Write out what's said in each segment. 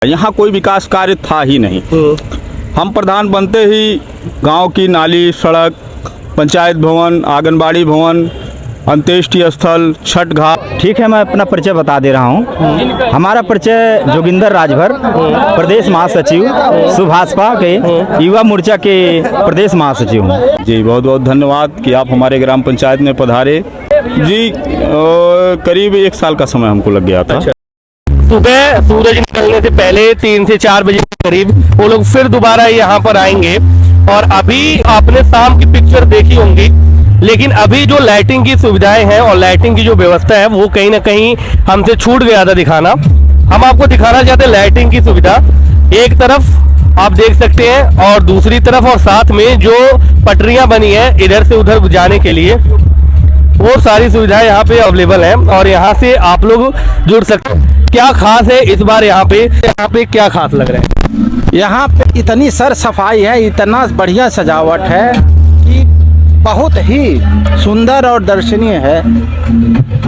यहाँ कोई विकास कार्य था ही नहीं। हम प्रधान बनते ही गांव की नाली, सड़क, पंचायत भवन, आंगनबाड़ी भवन, अंत्येष्टि स्थल, छठ घाट। ठीक है, मैं अपना परिचय बता दे रहा हूँ। हमारा परिचय जोगिंदर राजभर, प्रदेश महासचिव सुभाषपा के युवा मोर्चा के प्रदेश महासचिव हूँ। जी बहुत बहुत धन्यवाद कि आप हमारे ग्राम पंचायत में पधारे। जी करीब 1 साल का समय हमको लग गया था। सुबह सूरज निकलने से पहले 3 से 4 बजे के करीब वो लोग फिर दोबारा यहाँ पर आएंगे। और अभी आपने शाम की पिक्चर देखी होंगी, लेकिन अभी जो लाइटिंग की सुविधाएं हैं और लाइटिंग की जो व्यवस्था है वो कहीं ना कहीं हमसे छूट गया था दिखाना। हम आपको दिखाना चाहते हैं लाइटिंग की सुविधा। एक तरफ आप देख सकते हैं और दूसरी तरफ और साथ में जो पटरियां बनी है इधर से उधर जाने के लिए, वो सारी सुविधाएं यहाँ पे अवेलेबल हैं और यहाँ से आप लोग जुड़ सकते हैं। क्या खास है इस बार यहाँ पे क्या खास लग रहा है? यहाँ पे इतनी सर सफाई है, इतना बढ़िया सजावट है कि बहुत ही सुंदर और दर्शनीय है।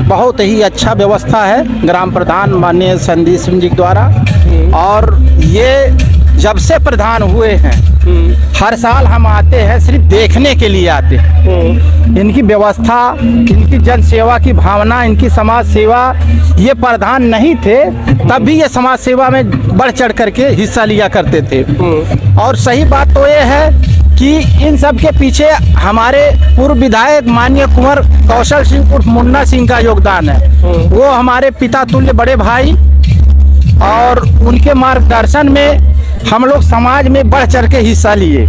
बहुत ही अच्छा व्यवस्था है ग्राम प्रधान माननीय संदीप सिंह जी द्वारा। और ये जब से प्रधान हुए हैं हर साल हम आते हैं, सिर्फ देखने के लिए आते हैं। इनकी व्यवस्था, इनकी जन सेवा की भावना, इनकी समाज सेवा, ये प्रधान नहीं थे तब भी ये समाज सेवा में बढ़ चढ़ करके हिस्सा लिया करते थे। और सही बात तो ये है कि इन सब के पीछे हमारे पूर्व विधायक माननीय कुंवर कौशल सिंह उर्फ मुन्ना सिंह का योगदान है। वो हमारे पिता तुल्य बड़े भाई, और उनके मार्गदर्शन में हम लोग समाज में बढ़ चढ़ के हिस्सा लिए।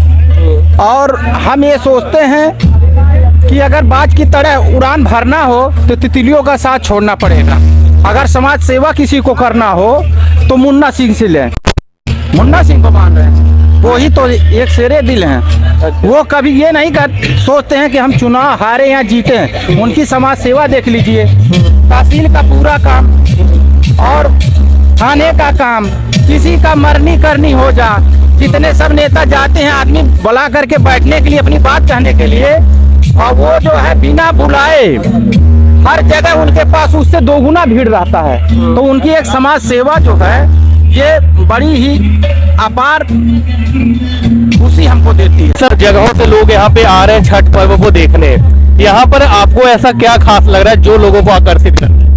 और हम ये सोचते हैं कि अगर बाज की तरह उड़ान भरना हो तो तितलियों का साथ छोड़ना पड़ेगा। अगर समाज सेवा किसी को करना हो तो मुन्ना सिंह से लें। मुन्ना सिंह को मान रहे हैं, वो ही तो एक शेरे दिल हैं। वो कभी ये नहीं सोचते हैं कि हम चुनाव हारे या जीते। उनकी समाज सेवा देख लीजिए, तहसील का पूरा काम और थाने का काम, किसी का मरनी करनी हो जा, जितने सब नेता जाते हैं आदमी बुला करके बैठने के लिए, अपनी बात कहने के लिए, और वो जो है बिना बुलाए हर जगह उनके पास उससे दोगुना भीड़ रहता है। तो उनकी एक समाज सेवा जो है ये बड़ी ही अपार खुशी हमको देती है। सर, जगहों से लोग यहाँ पे आ रहे हैं छठ पर्व को देखने, यहाँ पर आपको ऐसा क्या खास लग रहा है जो लोगों को आकर्षित कर रहा है?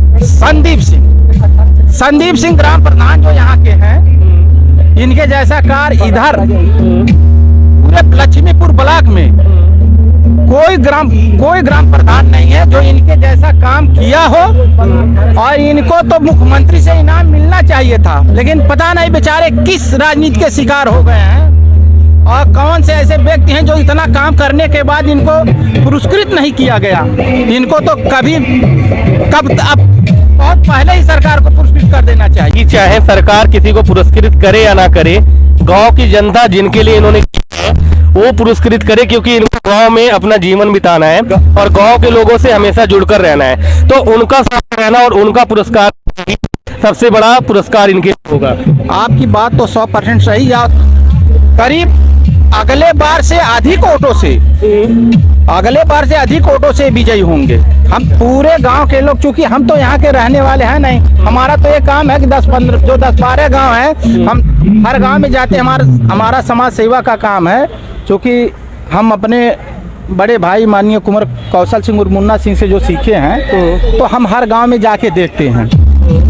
संदीप सिंह ग्राम प्रधान जो यहाँ के हैं, इनके जैसा कार्य इधर पूरे लक्ष्मीपुर ब्लॉक में कोई ग्राम प्रधान नहीं है जो इनके जैसा काम किया हो। और इनको तो मुख्यमंत्री से इनाम मिलना चाहिए था, लेकिन पता नहीं बेचारे किस राजनीति के शिकार हो गए हैं और कौन से ऐसे व्यक्ति हैं जो इतना काम करने के बाद इनको पुरस्कृत नहीं किया गया। इनको तो बहुत पहले ही सरकार को पुरस्कृत कर देना चाहिए। चाहे सरकार किसी को पुरस्कृत करे या ना करे, गांव की जनता जिनके लिए इन्होंने किया है वो पुरस्कृत करे, क्योंकि इनको गांव में अपना जीवन बिताना है और गांव के लोगों से हमेशा जुड़कर रहना है। तो उनका साथ रहना और उनका पुरस्कार सबसे बड़ा पुरस्कार इनके होगा। आपकी बात तो 100% सही है। करीब अगले बार से अधिक वोटों से विजयी होंगे हम पूरे गांव के लोग। चूंकि हम तो यहाँ के रहने वाले हैं नहीं, हमारा तो ये काम है कि 10-12 गांव है, हम हर गांव में जाते हैं। हमारा समाज सेवा का काम है। चूंकि हम अपने बड़े भाई माननीय कुंवर कौशल सिंह और मुन्ना सिंह से जो सीखे हैं, तो हम हर गांव में जाके देखते हैं।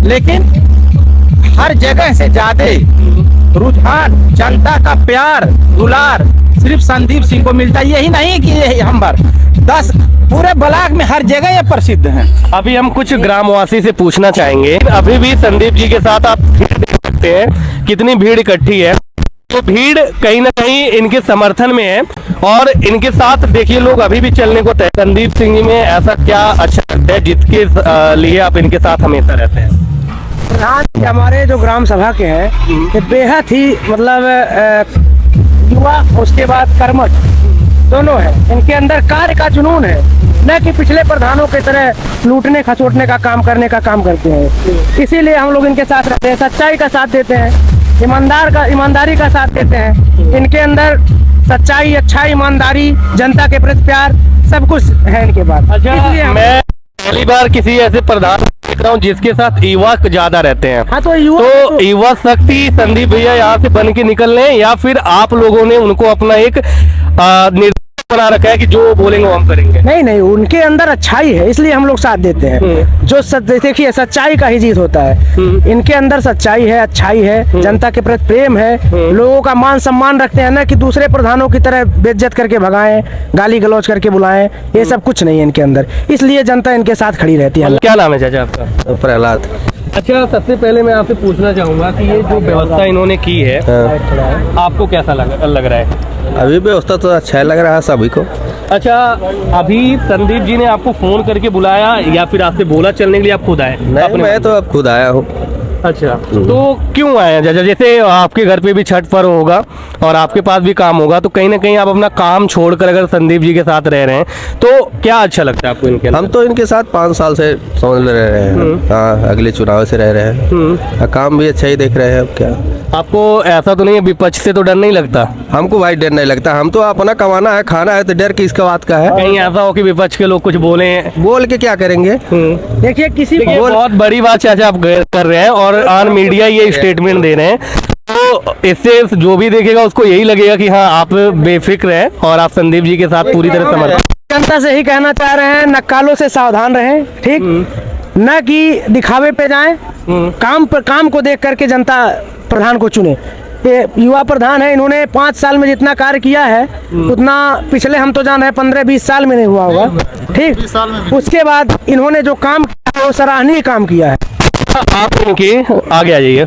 लेकिन हर जगह से ज्यादा रुझान, जनता का प्यार दुलार सिर्फ संदीप सिंह को मिलता है। यही नहीं कि यही हम 10 पूरे ब्लॉक में हर जगह ये प्रसिद्ध हैं। अभी हम कुछ ग्रामवासी से पूछना चाहेंगे। अभी भी संदीप जी के साथ आप भीड़ देख सकते हैं, कितनी भीड़ इकट्ठी है। तो भीड़ कहीं ना कहीं इनके समर्थन में है और इनके साथ देखिए लोग अभी भी चलने को तैयार। संदीप सिंह जी में ऐसा क्या अच्छा लगता है जिसके लिए आप इनके साथ हमेशा रहते हैं? प्रधान हमारे जो ग्राम सभा के हैं ये बेहद ही युवा, उसके बाद कर्मठ दोनों है। इनके अंदर कार्य का जुनून है, न कि पिछले प्रधानों की तरह लूटने खसोटने का काम करने का काम करते हैं। इसीलिए हम लोग इनके साथ रहते हैं, सच्चाई का साथ देते हैं, ईमानदारी का साथ देते हैं। इनके अंदर सच्चाई, अच्छाई, ईमानदारी, जनता के प्रति प्यार सब कुछ है इनके पास। अच्छा, मैं पहली बार किसी ऐसे प्रधान देख रहा हूँ जिसके साथ युवा ज्यादा रहते हैं। हाँ तो युवा तो युवा शक्ति संदीप भैया यहाँ से बन के निकल रहे हैं या फिर आप लोगों ने उनको अपना एक निर्देश बना रखा है कि जो बोलेंगे वो हम करेंगे? नहीं नहीं, उनके अंदर अच्छाई है इसलिए हम लोग साथ देते हैं। जो देखिए सच्चाई का ही जीत होता है। इनके अंदर सच्चाई है, अच्छाई है, जनता के प्रति प्रेम है, लोगों का मान सम्मान रखते हैं ना कि दूसरे प्रधानों की तरह बेइज्जत करके भगाएं, गाली गलौज करके बुलाएं, ये सब कुछ नहीं है इनके अंदर, इसलिए जनता इनके साथ खड़ी रहती है। क्या नाम है चाचा आपका? प्रहलाद। अच्छा, सबसे पहले मैं आपसे पूछना चाहूंगा कि ये जो व्यवस्था इन्होंने की है आपको कैसा लग रहा है? अभी व्यवस्था तो अच्छा लग रहा है सभी को। अच्छा, अभी संदीप जी ने आपको फोन करके बुलाया या फिर आपसे बोला चलने के लिए आप खुद आए? नहीं, मैं तो अब खुद आया हूँ। अच्छा, तो क्यों आए हैं चाचा? जैसे आपके घर पे भी छठ पर्व होगा और आपके पास भी काम होगा, तो कहीं ना कहीं आप अपना काम छोड़कर अगर संदीप जी के साथ रह रहे हैं तो क्या अच्छा लगता है आपको इनके? हम तो इनके साथ 5 साल से समझ रह रहे हैं। हाँ, अगले चुनाव से रह रहे हैं। काम भी अच्छा ही देख रहे हैं। अब क्या आपको ऐसा तो नहीं है, विपक्ष से तो डर नहीं लगता? हमको भाई डर नहीं लगता। हम तो अपना कमाना है, खाना है, तो डर किसका बात का है? कहीं ऐसा हो कि विपक्ष के लोग कुछ बोले? बोल के क्या करेंगे? देखिए किसी देखिए, बहुत बड़ी बात चाचा आप कर रहे हैं और ऑन मीडिया ये स्टेटमेंट दे रहे हैं, तो इससे जो भी देखेगा उसको यही लगेगा कि हाँ आप बेफिक्र हैं और आप संदीप जी के साथ पूरी तरह समर्पित। जनता से ही कहना चाह रहे हैं, नक्कालों से सावधान रहें, ठीक, न कि दिखावे पे जाएं, काम को देख करके जनता प्रधान को चुने। ये युवा प्रधान है, इन्होंने 5 साल में जितना कार्य किया है उतना पिछले हम तो जान रहे हैं 15-20 साल में नहीं हुआ होगा, ठीक। उसके बाद इन्होंने जो काम किया है वो सराहनीय काम किया है। आप इनके आगे आ जाइए,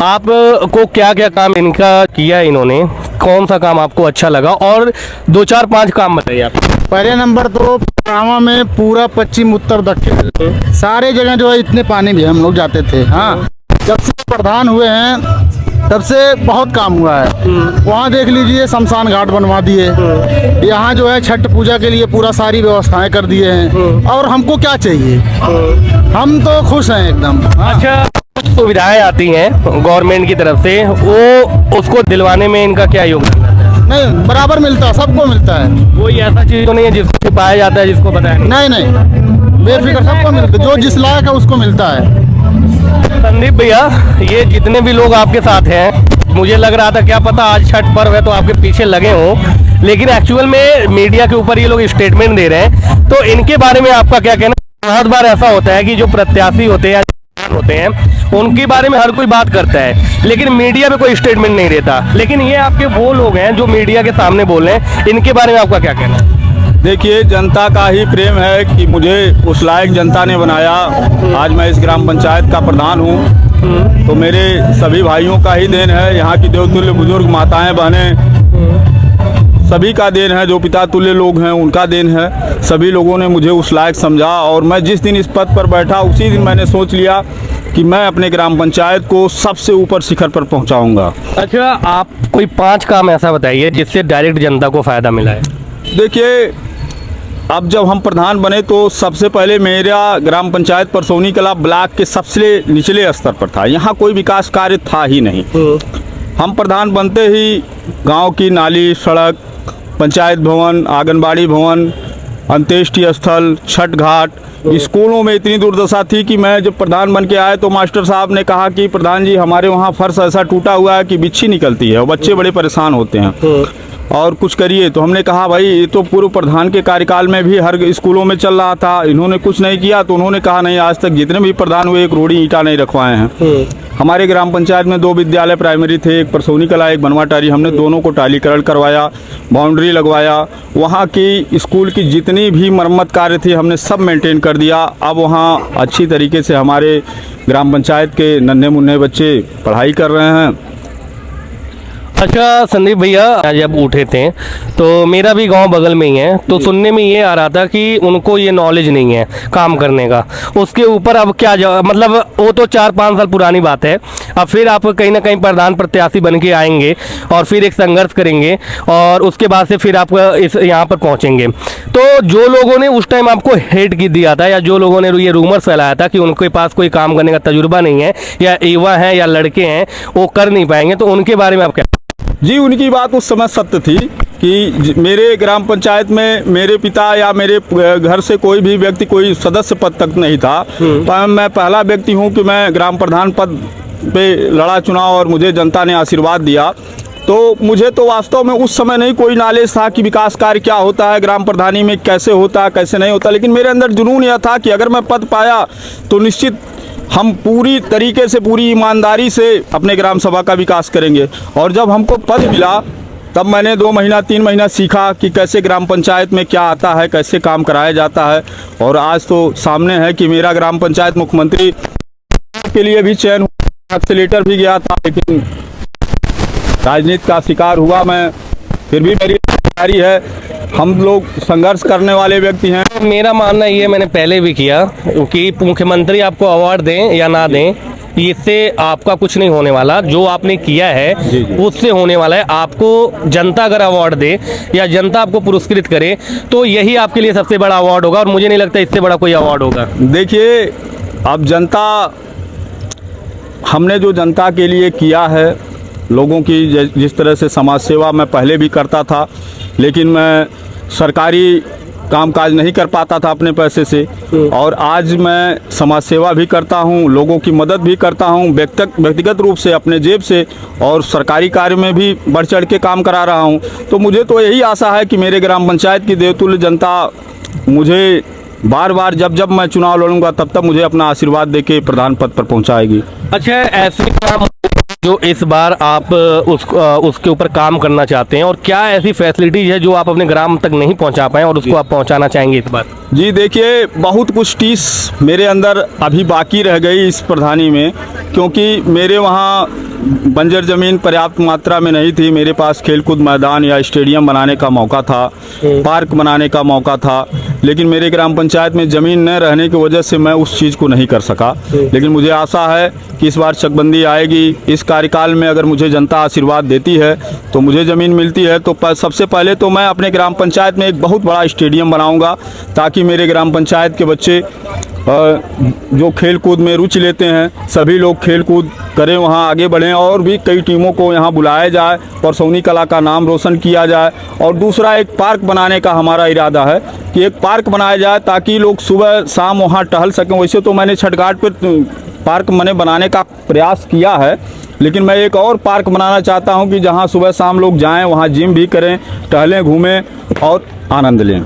आप को क्या क्या काम इनका किया है इन्होंने, कौन सा काम आपको अच्छा लगा और 2-4-5 काम बताइए आप। पहले नंबर तो पनामा में पूरा पश्चिम उत्तर दक्षिण सारे जगह जो है इतने पानी भी हम लोग जाते थे। हाँ, जब से प्रधान हुए हैं तब से बहुत काम हुआ है। वहाँ देख लीजिए, शमशान घाट बनवा दिए, यहाँ जो है छठ पूजा के लिए पूरा सारी व्यवस्थाएं कर दिए हैं। और हमको क्या चाहिए, हम तो खुश हैं एकदम। अच्छा, कुछ सुविधाएं आती हैं गवर्नमेंट की तरफ से, वो उसको दिलवाने में इनका क्या योगदान है? नहीं, बराबर मिलता है, सबको मिलता है। कोई ऐसा चीज तो नहीं है जिसको पाया जाता है जिसको बताया नहीं नहीं, बेफिक्र सबको मिलता है, जो जिस लायक है उसको मिलता है। संदीप भैया, ये जितने भी लोग आपके साथ हैं, मुझे लग रहा था क्या पता आज छठ पर्व है तो आपके पीछे लगे हों, लेकिन एक्चुअल में मीडिया के ऊपर ये लोग स्टेटमेंट दे रहे हैं, तो इनके बारे में आपका क्या कहना? बहुत बार ऐसा होता है कि जो प्रत्याशी होते हैं होते हैं उनके बारे में हर कोई बात करता है लेकिन मीडिया में कोई स्टेटमेंट नहीं देता, लेकिन ये आपके वो लोग हैं जो मीडिया के सामने बोल रहे हैं, इनके बारे में आपका क्या कहना है? देखिए, जनता का ही प्रेम है कि मुझे उस लायक जनता ने बनाया। आज मैं इस ग्राम पंचायत का प्रधान हूँ, तो मेरे सभी भाइयों का ही देन है, यहाँ की देवतुल्य बुजुर्ग माताएं बहनें सभी का देन है, जो पिता तुल्य लोग हैं उनका देन है। सभी लोगों ने मुझे उस लायक समझा और मैं जिस दिन इस पद पर बैठा उसी दिन मैंने सोच लिया कि मैं अपने ग्राम पंचायत को सबसे ऊपर शिखर पर पहुंचाऊंगा। अच्छा, आप कोई 5 काम ऐसा बताइए जिससे डायरेक्ट जनता को फायदा मिला है। देखिए, अब जब हम प्रधान बने तो सबसे पहले मेरा ग्राम पंचायत परसौनी कला ब्लॉक के सबसे निचले स्तर पर था, यहाँ कोई विकास कार्य था ही नहीं। हम प्रधान बनते ही गांव की नाली, सड़क, पंचायत भवन, आंगनबाड़ी भवन, अंत्येष्टि स्थल, छठ घाट, स्कूलों में इतनी दुर्दशा थी कि मैं जब प्रधान बन के आए तो मास्टर साहब ने कहा कि प्रधान जी, हमारे वहाँ फर्श ऐसा टूटा हुआ है कि बिच्छी निकलती है और बच्चे बड़े परेशान होते हैं और कुछ करिए। तो हमने कहा भाई ये तो पूर्व प्रधान के कार्यकाल में भी हर स्कूलों में चल रहा था, इन्होंने कुछ नहीं किया। तो उन्होंने कहा नहीं, आज तक जितने भी प्रधान हुए एक रोड़ी ईंटा नहीं रखवाए हैं। हमारे ग्राम पंचायत में 2 विद्यालय प्राइमरी थे, एक परसौनी कला एक बनवाटारी, हमने दोनों को टालीकरण करवाया, बाउंड्री लगवाया, वहाँ की स्कूल की जितनी भी मरम्मत कार्य थी हमने सब मेंटेन कर दिया। अब वहाँ अच्छी तरीके से हमारे ग्राम पंचायत के नन्हे मुन्ने बच्चे पढ़ाई कर रहे हैं। अच्छा संदीप भैया, जब उठे थे तो मेरा भी गांव बगल में ही है, तो सुनने में ये आ रहा था कि उनको ये नॉलेज नहीं है काम करने का। उसके ऊपर अब क्या मतलब वो तो 4-5 साल पुरानी बात है, अब फिर आप कहीं ना कहीं प्रधान प्रत्याशी बन के आएंगे और फिर एक संघर्ष करेंगे और उसके बाद से फिर आप इस यहाँ पर पहुँचेंगे। तो जो लोगों ने उस टाइम आपको हेट की दिया था या जो लोगों ने ये रूमर फैलाया था कि उनके पास कोई काम करने का तजुर्बा नहीं है या युवा हैं या लड़के हैं वो कर नहीं पाएंगे, तो उनके बारे में आप क्या? जी, उनकी बात उस समय सत्य थी कि मेरे ग्राम पंचायत में मेरे पिता या मेरे घर से कोई भी व्यक्ति कोई सदस्य पद तक नहीं था। पर मैं पहला व्यक्ति हूं कि मैं ग्राम प्रधान पद पे लड़ा चुनाव और मुझे जनता ने आशीर्वाद दिया। तो मुझे तो वास्तव में उस समय नहीं कोई नॉलेज था कि विकास कार्य क्या होता है, ग्राम प्रधानी में कैसे होता है कैसे नहीं होता, लेकिन मेरे अंदर जुनून यह था कि अगर मैं पद पाया तो निश्चित हम पूरी तरीके से पूरी ईमानदारी से अपने ग्राम सभा का विकास करेंगे। और जब हमको पद मिला तब मैंने 2 महीना 3 महीना सीखा कि कैसे ग्राम पंचायत में क्या आता है, कैसे काम कराया जाता है। और आज तो सामने है कि मेरा ग्राम पंचायत मुख्यमंत्री के लिए भी चयन हुआ, से लेटर भी गया था, लेकिन राजनीति का शिकार हुआ मैं। फिर भी मेरी तैयारी है, हम लोग संघर्ष करने वाले व्यक्ति हैं। मेरा मानना ये मैंने पहले भी किया कि मुख्यमंत्री आपको अवार्ड दें या ना दें, इससे आपका कुछ नहीं होने वाला। जो आपने किया है उससे होने वाला है। आपको जनता अगर अवार्ड दे या जनता आपको पुरस्कृत करे तो यही आपके लिए सबसे बड़ा अवार्ड होगा, और मुझे नहीं लगता इससे बड़ा कोई अवार्ड होगा। देखिए, अब जनता, हमने जो जनता के लिए किया है, लोगों की जिस तरह से समाज सेवा मैं पहले भी करता था, लेकिन मैं सरकारी कामकाज नहीं कर पाता था अपने पैसे से, और आज मैं समाज सेवा भी करता हूं, लोगों की मदद भी करता हूं व्यक्तिगत रूप से अपने जेब से, और सरकारी कार्य में भी बढ़ चढ़ के काम करा रहा हूं। तो मुझे तो यही आशा है कि मेरे ग्राम पंचायत की देवतुल्य जनता मुझे बार बार जब मैं चुनाव लड़ूंगा तब मुझे अपना आशीर्वाद देके प्रधान पद पर पहुंचाएगी। अच्छा, ऐसे काम जो इस बार आप उसके ऊपर काम करना चाहते हैं, और क्या ऐसी फैसिलिटीज है जो आप अपने ग्राम तक नहीं पहुंचा पाए और उसको आप पहुंचाना चाहेंगे इस बार? जी देखिए, बहुत कुछ टीस मेरे अंदर अभी बाकी रह गई इस प्रधानी में, क्योंकि मेरे वहाँ बंजर ज़मीन पर्याप्त मात्रा में नहीं थी। मेरे पास खेलकूद मैदान या स्टेडियम बनाने का मौका था, पार्क बनाने का मौका था, लेकिन मेरे ग्राम पंचायत में ज़मीन न रहने की वजह से मैं उस चीज़ को नहीं कर सका। लेकिन मुझे आशा है कि इस बार चकबंदी आएगी, इस कार्यकाल में अगर मुझे जनता आशीर्वाद देती है तो मुझे ज़मीन मिलती है तो सबसे पहले तो मैं अपने ग्राम पंचायत में एक बहुत बड़ा स्टेडियम बनाऊँगा, ताकि मेरे ग्राम पंचायत के बच्चे जो खेल कूद में रुचि लेते हैं सभी लोग खेल कूद करें, वहाँ आगे बढ़ें, और भी कई टीमों को यहाँ बुलाया जाए, परसौनी कला का नाम रोशन किया जाए। और दूसरा, एक पार्क बनाने का हमारा इरादा है कि एक पार्क बनाया जाए ताकि लोग सुबह शाम वहाँ टहल सकें। वैसे तो मैंने छठ घाट पर पार्क मैंने बनाने का प्रयास किया है, लेकिन मैं एक और पार्क बनाना चाहता हूँ कि जहाँ सुबह शाम लोग जाएँ, वहाँ जिम भी करें, टहलें, घूमें और आनंद लें।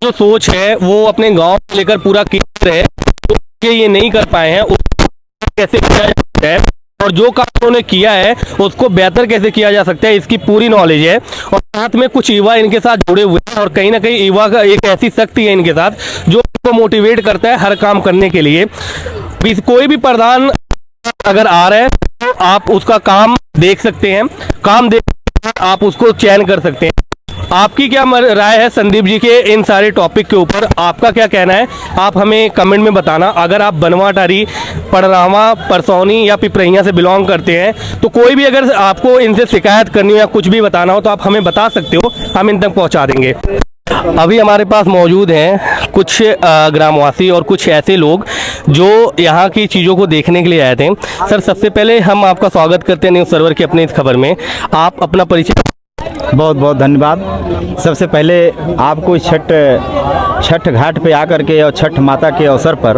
जो सोच है वो अपने गांव को लेकर पूरा क्लियर है, तो ये नहीं कर पाए हैं उसको कैसे किया जा सकता है, और जो काम उन्होंने किया है उसको बेहतर कैसे किया जा सकता है, इसकी पूरी नॉलेज है। और साथ में कुछ युवा इनके साथ जुड़े हुए हैं, और कहीं ना कहीं युवा का एक ऐसी शक्ति है इनके साथ जो उनको मोटिवेट करता है हर काम करने के लिए। कोई भी प्रधान अगर आ रहा है तो आप उसका काम देख सकते हैं, काम देख आप उसको चयन कर सकते हैं। आपकी क्या राय है संदीप जी के इन सारे टॉपिक के ऊपर? आपका क्या कहना है, आप हमें कमेंट में बताना। अगर आप बनवाटारी, पड़रावा, परसौनी या पिपरैया से बिलोंग करते हैं तो कोई भी अगर आपको इनसे शिकायत करनी हो या कुछ भी बताना हो तो आप हमें बता सकते हो, हम इन तक पहुंचा देंगे। अभी हमारे पास मौजूद हैं कुछ ग्रामवासी और कुछ ऐसे लोग जो यहाँ की चीज़ों को देखने के लिए आए थे। सर, सबसे पहले हम आपका स्वागत करते हैं न्यूज़ सर्वर की अपनी इस खबर में। आप अपना परिचय। बहुत बहुत धन्यवाद। सबसे पहले आपको छठ घाट पे आकर के और छठ माता के अवसर पर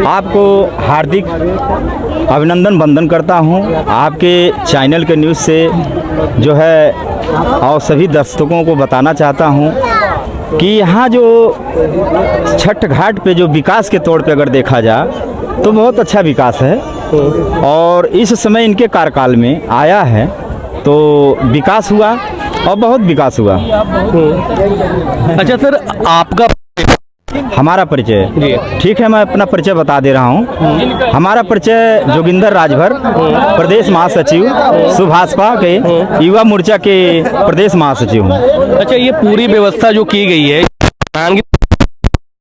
आपको हार्दिक अभिनंदन वंदन करता हूं। आपके चैनल के न्यूज़ से जो है और सभी दर्शकों को बताना चाहता हूं कि यहाँ जो छठ घाट पे जो विकास के तौर पे अगर देखा जाए तो बहुत अच्छा विकास है, और इस समय इनके कार्यकाल में आया है तो विकास हुआ और बहुत विकास हुआ। अच्छा सर, आपका हमारा परिचय? ठीक है, मैं अपना परिचय बता दे रहा हूँ। हमारा परिचय जोगिंदर राजभर, प्रदेश महासचिव सुभाषपा के युवा मोर्चा के प्रदेश महासचिव हूँ। अच्छा, ये पूरी व्यवस्था जो की गई है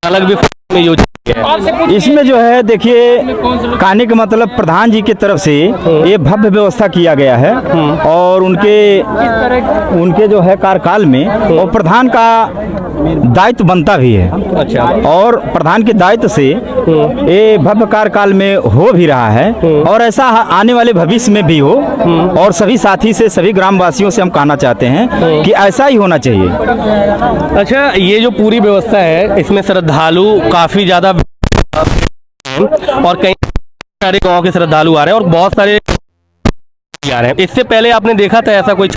अलग भी में योजना है, इसमें जो है देखिए, कहने का मतलब प्रधान जी की तरफ से ये भव्य व्यवस्था किया गया है, और उनके जो है कार्यकाल में और प्रधान का दायित्व बनता भी है। अच्छा। और प्रधान के दायित्व से ये भव्य कार्यकाल में हो भी रहा है और ऐसा आने वाले भविष्य में भी हो। और सभी साथी से, सभी ग्रामवासियों से हम कहना चाहते हैं कि ऐसा ही होना चाहिए। अच्छा, ये जो पूरी व्यवस्था है इसमें श्रद्धालु काफी ज्यादा और कई सारे गांव के श्रद्धालु आ रहे हैं और बहुत सारे आ रहे हैं। इससे पहले आपने देखा था ऐसा कोई?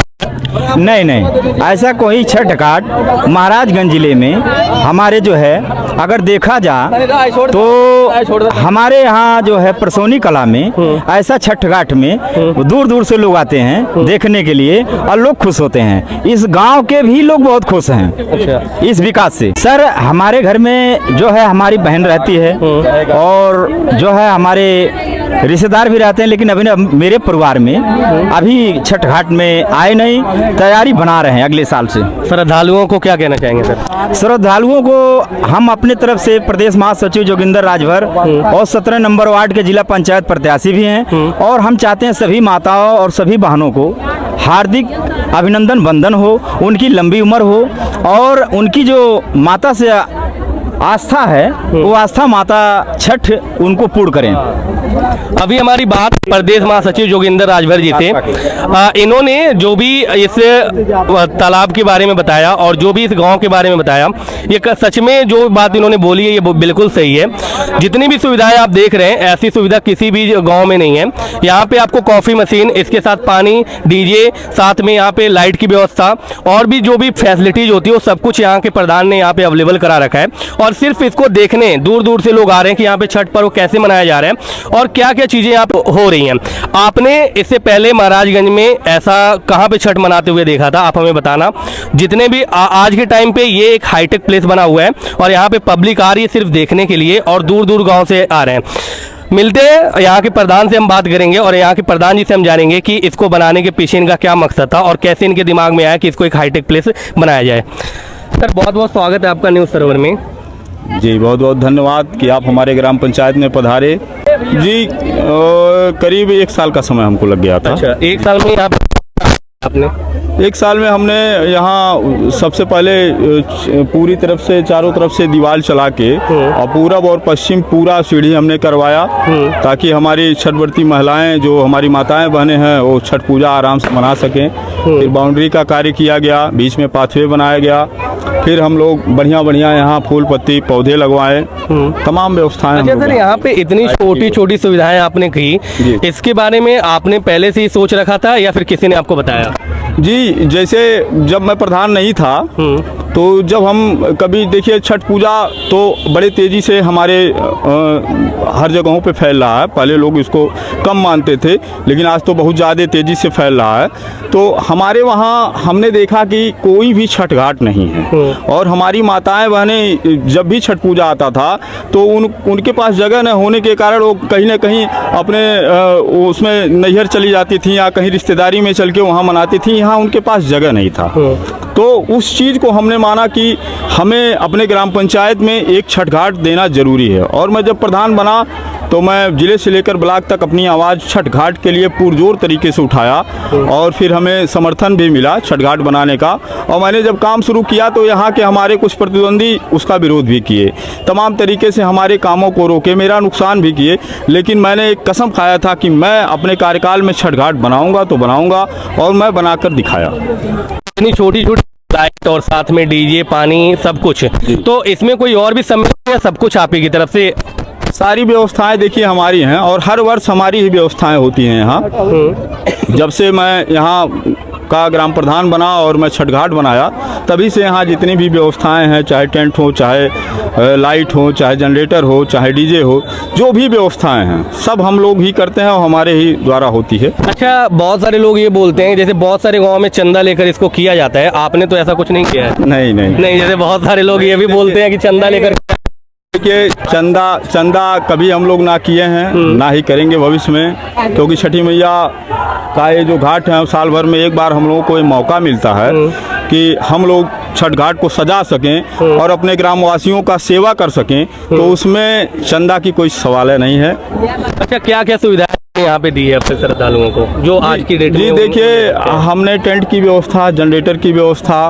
नहीं, ऐसा कोई छठ घाट महाराजगंज जिले में हमारे जो है अगर देखा जा तो हमारे यहाँ जो है परसौनी कला में ऐसा छठ घाट में दूर दूर से लोग आते हैं देखने के लिए और लोग खुश होते हैं। इस गांव के भी लोग बहुत खुश हैं। अच्छा। इस विकास से। सर, हमारे घर में जो है हमारी बहन रहती है और जो है हमारे रिश्तेदार भी रहते हैं, लेकिन अभी मेरे परिवार में अभी छठ घाट में आए नहीं, तैयारी बना रहे हैं अगले साल से। श्रद्धालुओं को क्या कहना चाहेंगे सर? श्रद्धालुओं को हम अपने तरफ से प्रदेश महासचिव जोगिंदर राजभर और 17 नंबर वार्ड के जिला पंचायत प्रत्याशी भी हैं और हम चाहते हैं सभी माताओं और सभी बहनों को हार्दिक अभिनंदन वंदन हो, उनकी लंबी उम्र हो और उनकी जो माता से आस्था है वो आस्था माता छठ उनको पूर्ण करें। अभी हमारी बात प्रदेश महासचिव जोगिंदर राजभर जी थे। इन्होंने जो भी इस तालाब के बारे में बताया और जो भी इस गांव के बारे में बताया, ये सच में जो बात इन्होंने बोली है ये बिल्कुल सही है। जितनी भी सुविधाएं आप देख रहे हैं ऐसी सुविधा किसी भी गांव में नहीं है। यहाँ पे आपको कॉफी मशीन, इसके साथ पानी, डीजे, साथ में यहाँ पे लाइट की व्यवस्था और भी जो भी फैसिलिटीज होती है वो सब कुछ यहाँ के प्रधान ने यहाँ पे अवेलेबल करा रखा है। और सिर्फ इसको देखने दूर दूर से लोग आ रहे हैं कि यहाँ पे छठ पर्व कैसे मनाया जा रहा है और क्या क्या चीजें यहाँ पे हो रही हैं। आपने इससे पहले महाराजगंज में ऐसा कहाँ पे छठ मनाते हुए देखा था, आप हमें बताना। जितने भी आज के टाइम पे ये एक हाईटेक प्लेस बना हुआ है और यहाँ पे पब्लिक आ रही है सिर्फ देखने के लिए और दूर दूर गाँव से आ रहे हैं। मिलते हैं यहाँ के प्रधान से, हम बात करेंगे और यहाँ के प्रधान जी से हम जानेंगे कि इसको बनाने के पीछे इनका क्या मकसद था और कैसे इनके दिमाग में आया कि इसको एक हाईटेक प्लेस बनाया जाए। सर, बहुत बहुत स्वागत है आपका न्यूज़ सरोवर में। जी, बहुत बहुत धन्यवाद कि आप हमारे ग्राम पंचायत में पधारे। जी, करीब 1 साल का समय हमको लग गया था। अच्छा, 1 साल में आप आपने 1 साल में हमने यहाँ सबसे पहले पूरी तरफ से चारों तरफ से दीवार चला के और पूरब और पश्चिम पूरा सीढ़ी हमने करवाया ताकि हमारी छठव्रती महिलाएं जो हमारी माताएं बहनें हैं वो छठ पूजा आराम से मना सकें। फिर बाउंड्री का कार्य किया गया, बीच में पाथवे बनाया गया। फिर हम लोग बढ़िया बढ़िया यहाँ फूल पत्ती पौधे लगवाए, तमाम व्यवस्थाएं। अच्छा सर, यहाँ पे इतनी छोटी छोटी सुविधाएं आपने की, इसके बारे में आपने पहले से ही सोच रखा था या फिर किसी ने आपको बताया? जी, जैसे जब मैं प्रधान नहीं था तो जब हम कभी देखिए छठ पूजा तो बड़े तेज़ी से हमारे हर जगहों पे फैल रहा है। पहले लोग इसको कम मानते थे लेकिन आज तो बहुत ज़्यादा तेज़ी से फैल रहा है। तो हमारे वहाँ हमने देखा कि कोई भी छठ घाट नहीं है और हमारी माताएं बहनें जब भी छठ पूजा आता था तो उनके पास जगह न होने के कारण वो कहीं ना कहीं अपने उसमें नैहर चली जाती थी या कहीं रिश्तेदारी में चल के वहाँ मनाती थी। यहाँ उनके पास जगह नहीं था। तो उस चीज़ को हमने माना कि हमें अपने ग्राम पंचायत में एक छठ घाट देना ज़रूरी है। और मैं जब प्रधान बना तो मैं जिले से लेकर ब्लॉक तक अपनी आवाज़ छठ घाट के लिए पुरजोर तरीके से उठाया और फिर हमें समर्थन भी मिला छठ घाट बनाने का। और मैंने जब काम शुरू किया तो यहाँ के हमारे कुछ प्रतिद्वंदी उसका विरोध भी किए, तमाम तरीके से हमारे कामों को रोके, मेरा नुकसान भी किए। लेकिन मैंने एक कसम खाया था कि मैं अपने कार्यकाल में छठ घाट बनाऊँगा तो बनाऊँगा और मैं बनाकर दिखाया। इतनी छोटी छोटी लाइट और साथ में डीजे, पानी, सब कुछ, तो इसमें कोई और भी सम्मेलन या सब कुछ आप ही की तरफ से? सारी व्यवस्थाएं देखिए हमारी हैं और हर वर्ष हमारी ही व्यवस्थाएं होती हैं यहाँ। जब से मैं यहाँ का ग्राम प्रधान बना और मैं छठ घाट बनाया तभी से यहाँ जितनी भी व्यवस्थाएं हैं, चाहे टेंट हो, चाहे लाइट हो, चाहे जनरेटर हो, चाहे डीजे हो, जो भी व्यवस्थाएं हैं सब हम लोग ही करते हैं और हमारे ही द्वारा होती है। अच्छा, बहुत सारे लोग ये बोलते हैं जैसे बहुत सारे गाँव में चंदा लेकर इसको किया जाता है, आपने तो ऐसा कुछ नहीं किया है? नहीं, जैसे बहुत सारे लोग ये भी बोलते हैं कि चंदा लेकर। देखिए, चंदा कभी हम लोग ना किए हैं, ना ही करेंगे भविष्य में, क्योंकि छठी मैया का ये जो घाट है साल भर में एक बार हम लोगों को ये मौका मिलता है कि हम लोग छठ घाट को सजा सकें और अपने ग्रामवासियों का सेवा कर सकें। तो उसमें चंदा की कोई सवाल नहीं है। अच्छा, क्या क्या सुविधा है यहाँ पे दी है अपने श्रद्धालुओं को जो आज की डेट में? जी देखिए, हमने टेंट की व्यवस्था, जनरेटर की व्यवस्था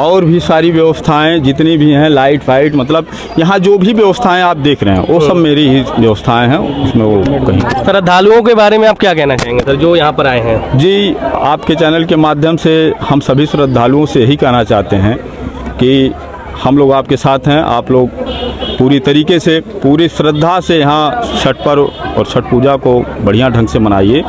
और भी सारी व्यवस्थाएं जितनी भी हैं, लाइट फाइट, मतलब यहाँ जो भी व्यवस्थाएं आप देख रहे हैं वो सब मेरी ही व्यवस्थाएं हैं, उसमें वो कहीं। श्रद्धालुओं के बारे में आप क्या कहना चाहेंगे सर जो यहाँ पर आए हैं? जी, आपके चैनल के माध्यम से हम सभी श्रद्धालुओं से यही कहना चाहते हैं कि हम लोग आपके साथ हैं। आप लोग पूरी तरीके से, पूरी श्रद्धा से यहाँ छठ पर्व और छठ पूजा को बढ़िया ढंग से मनाइए।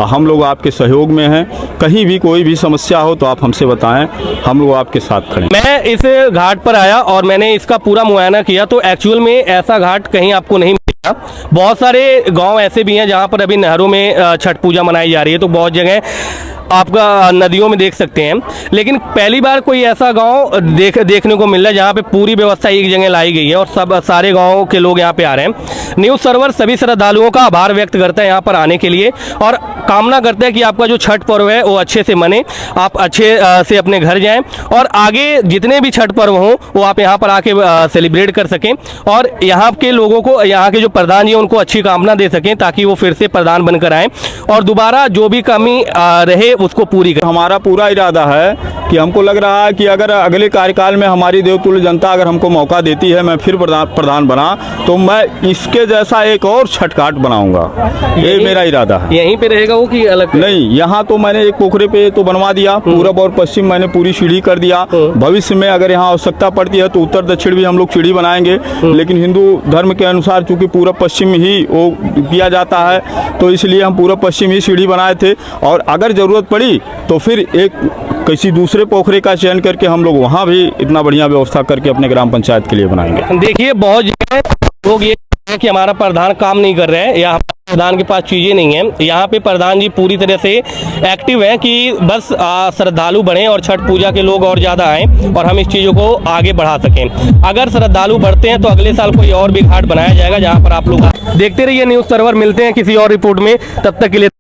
हम लोग आपके सहयोग में हैं। कहीं भी कोई भी समस्या हो तो आप हमसे बताएं, हम लोग आपके साथ खड़े हैं। मैं इस घाट पर आया और मैंने इसका पूरा मुआयना किया तो एक्चुअल में ऐसा घाट कहीं आपको नहीं मिलेगा। बहुत सारे गांव ऐसे भी हैं जहां पर अभी नहरों में छठ पूजा मनाई जा रही है, तो बहुत जगह आपका नदियों में देख सकते हैं, लेकिन पहली बार कोई ऐसा गांव देखने को मिल रहा है जहां पे पूरी व्यवस्था एक जगह लाई गई है और सब सारे गांव के लोग यहां पे आ रहे हैं। न्यूज़ सर्वर सभी श्रद्धालुओं का आभार व्यक्त करता है यहां पर आने के लिए और कामना करते हैं कि आपका जो छठ पर्व है वो अच्छे से मने, आप अच्छे से अपने घर जाएं और आगे जितने भी छठ पर्व हों वो आप यहाँ पर आके सेलिब्रेट कर सकें और यहाँ के लोगों को, यहाँ के जो प्रधान जी उनको अच्छी कामना दे सकें ताकि वो फिर से प्रधान बनकर आएँ और दोबारा जो भी कमी रहे उसको पूरी करें। हमारा पूरा इरादा है कि हमको लग रहा है कि अगर अगले कार्यकाल में हमारी देवतुल्य जनता अगर हमको मौका देती है, मैं फिर प्रधान बना तो मैं इसके जैसा एक और छठ घाट बनाऊंगा। ये मेरा इरादा है। यहीं पे रहेगा वो कि अलग? नहीं, यहाँ तो मैंने एक पोखरे पे तो बनवा दिया, पूरब और पश्चिम मैंने पूरी सीढ़ी कर दिया। भविष्य में अगर यहाँ आवश्यकता पड़ती है तो उत्तर दक्षिण भी हम लोग सीढ़ी बनाएंगे, लेकिन हिंदू धर्म के अनुसार चूंकि पूरब पश्चिम ही वो किया जाता है तो इसलिए हम पूरब पश्चिम ही सीढ़ी बनाए थे और अगर ज़रूरत पड़ी तो फिर एक किसी दूसरे पोखरे का चयन करके हम लोग वहाँ भी इतना बढ़िया व्यवस्था करके अपने ग्राम पंचायत के लिए बनाएंगे। देखिए, बहुत जगह लोग ये है कि हमारा प्रधान काम नहीं कर रहे हैं या प्रधान के पास चीज़ें नहीं हैं। यहाँ पे प्रधान जी पूरी तरह से एक्टिव हैं कि बस श्रद्धालु बढ़ें और छठ पूजा के लोग और ज़्यादा आएँ और हम इस चीज़ों को आगे बढ़ा सकें। अगर श्रद्धालु बढ़ते हैं तो अगले साल कोई और भी घाट बनाया जाएगा जहाँ पर आप लोग देखते रहिए न्यूज़ सर्वर। मिलते हैं किसी और रिपोर्ट में, तब तक के लिए